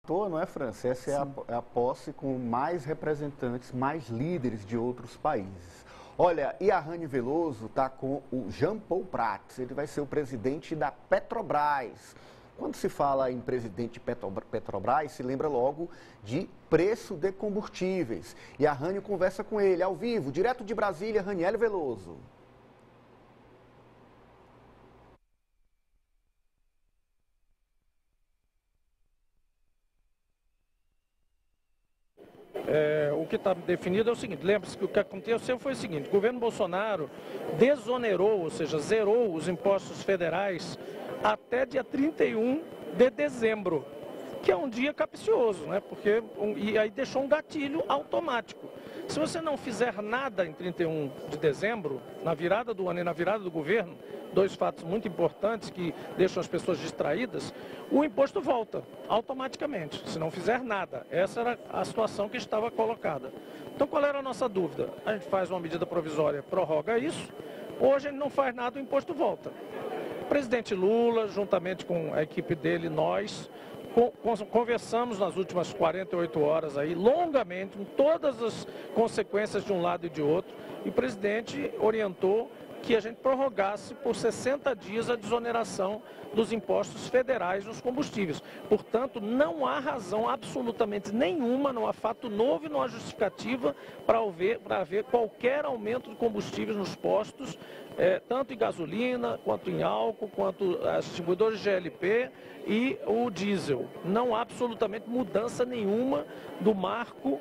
Não é, França? Essa é a posse com mais representantes, mais líderes de outros países. Olha, e a Rani Veloso está com o Jean Paul Prats, ele vai ser o presidente da Petrobras. Quando se fala em presidente Petrobras, se lembra logo de preço de combustíveis. E a Rani conversa com ele, ao vivo, direto de Brasília, Raniele Veloso. O que está definido é o seguinte, lembre-se que o que aconteceu foi o seguinte, o governo Bolsonaro desonerou, ou seja, zerou os impostos federais até dia 31 de dezembro, que é um dia capcioso, né? E aí deixou um gatilho automático. Se você não fizer nada em 31 de dezembro, na virada do ano e na virada do governo, dois fatos muito importantes que deixam as pessoas distraídas, o imposto volta automaticamente, se não fizer nada. Essa era a situação que estava colocada. Então, qual era a nossa dúvida? A gente faz uma medida provisória, prorroga isso, ou a gente não faz nada, o imposto volta. O presidente Lula, juntamente com a equipe dele, nós, conversamos nas últimas 48 horas aí, longamente, com todas as consequências de um lado e de outro, e o presidente orientou que a gente prorrogasse por 60 dias a desoneração dos impostos federais nos combustíveis. Portanto, não há razão absolutamente nenhuma, não há fato novo e não há justificativa para haver qualquer aumento de combustíveis nos postos, tanto em gasolina, quanto em álcool, quanto as distribuidoras de GLP e o diesel. Não há absolutamente mudança nenhuma do marco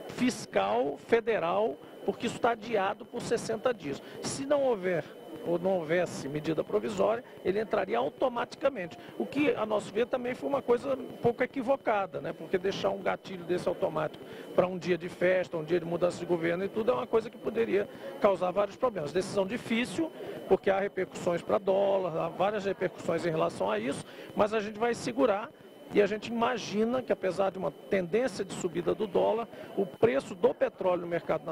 fiscal federal, porque isso está adiado por 60 dias. Se não houver ou não houvesse medida provisória, ele entraria automaticamente. O que, a nosso ver, também foi uma coisa um pouco equivocada, né? Porque deixar um gatilho desse automático para um dia de festa, um dia de mudança de governo e tudo, é uma coisa que poderia causar vários problemas. Decisão difícil, porque há repercussões para dólar, há várias repercussões em relação a isso, mas a gente vai segurar. E a gente imagina que, apesar de uma tendência de subida do dólar, o preço do petróleo no mercado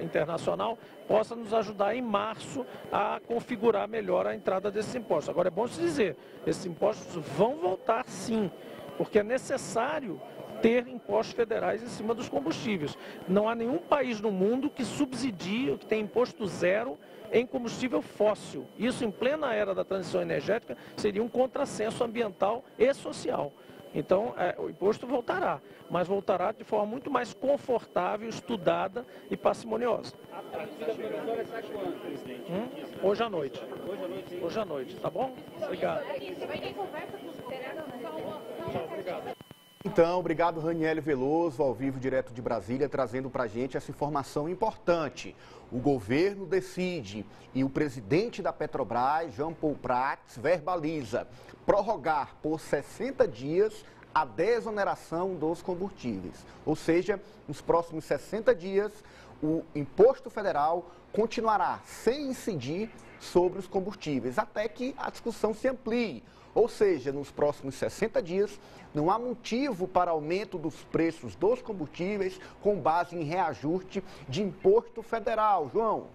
internacional possa nos ajudar em março a configurar melhor a entrada desses impostos. Agora, é bom se dizer, esses impostos vão voltar sim, porque é necessário ter impostos federais em cima dos combustíveis. Não há nenhum país no mundo que subsidie, que tem imposto zero em combustível fóssil. Isso, em plena era da transição energética, seria um contrassenso ambiental e social. Então, o imposto voltará, mas voltará de forma muito mais confortável, estudada e parcimoniosa. A medida provisória sai quando, presidente? Hoje à noite. Hoje à noite, tá bom? Obrigado. Vai ter conversa com o vereador? Tchau, obrigado. Então, obrigado, Raniele Veloso, ao vivo, direto de Brasília, trazendo para a gente essa informação importante. O governo decide e o presidente da Petrobras, Jean Paul Prats, verbaliza prorrogar por 60 dias a desoneração dos combustíveis. Ou seja, nos próximos 60 dias, o imposto federal continuará sem incidir sobre os combustíveis, até que a discussão se amplie. Ou seja, nos próximos 60 dias, não há motivo para aumento dos preços dos combustíveis com base em reajuste de imposto federal. João?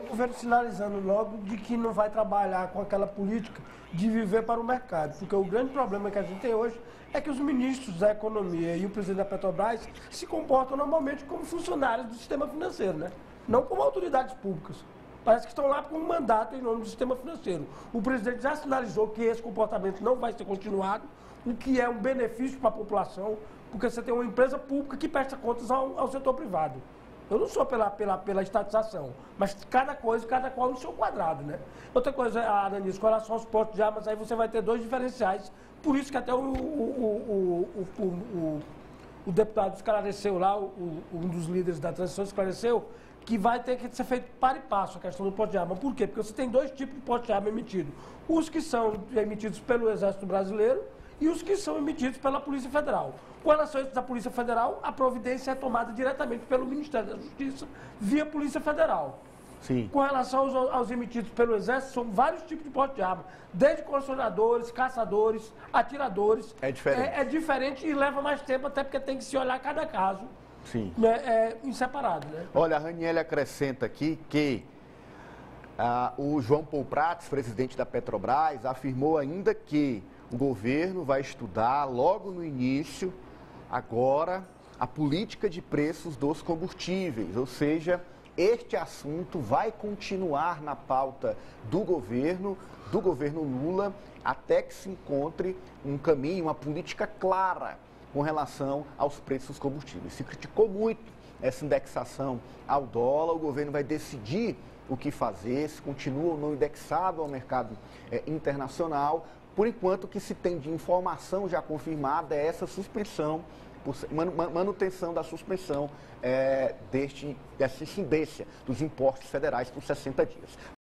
O governo sinalizando logo de que não vai trabalhar com aquela política de viver para o mercado, porque o grande problema que a gente tem hoje é que os ministros da Economia e o presidente da Petrobras se comportam normalmente como funcionários do sistema financeiro, né? Não como autoridades públicas. Parece que estão lá com um mandato em nome do sistema financeiro. O presidente já sinalizou que esse comportamento não vai ser continuado, o que é um benefício para a população, porque você tem uma empresa pública que presta contas ao setor privado. Eu não sou pela estatização, mas cada qual no seu quadrado, né? Outra coisa, Ananis, com relação aos postos de armas, aí você vai ter dois diferenciais, por isso que até o deputado esclareceu lá, um dos líderes da transição esclareceu, que vai ter que ser feito para e passo a questão do porte de arma. Por quê? Porque você tem dois tipos de porte de arma emitido. Os que são emitidos pelo Exército Brasileiro e os que são emitidos pela Polícia Federal. Com relação a isso da Polícia Federal, a providência é tomada diretamente pelo Ministério da Justiça, via Polícia Federal. Sim. Com relação aos emitidos pelo Exército, são vários tipos de porte de arma, desde colecionadores, caçadores, atiradores. É diferente. É diferente e leva mais tempo, até porque tem que se olhar cada caso. Sim. Né, em separado, né? Olha, a Raniele acrescenta aqui que o João Paul Prats, presidente da Petrobras, afirmou ainda que o governo vai estudar logo no início, agora, a política de preços dos combustíveis, ou seja, este assunto vai continuar na pauta do governo Lula, até que se encontre um caminho, uma política clara com relação aos preços dos combustíveis. Se criticou muito essa indexação ao dólar, o governo vai decidir o que fazer, se continua ou não indexado ao mercado internacional. Por enquanto, o que se tem de informação já confirmada é essa suspensão, manutenção da suspensão dessa incidência dos impostos federais por 60 dias.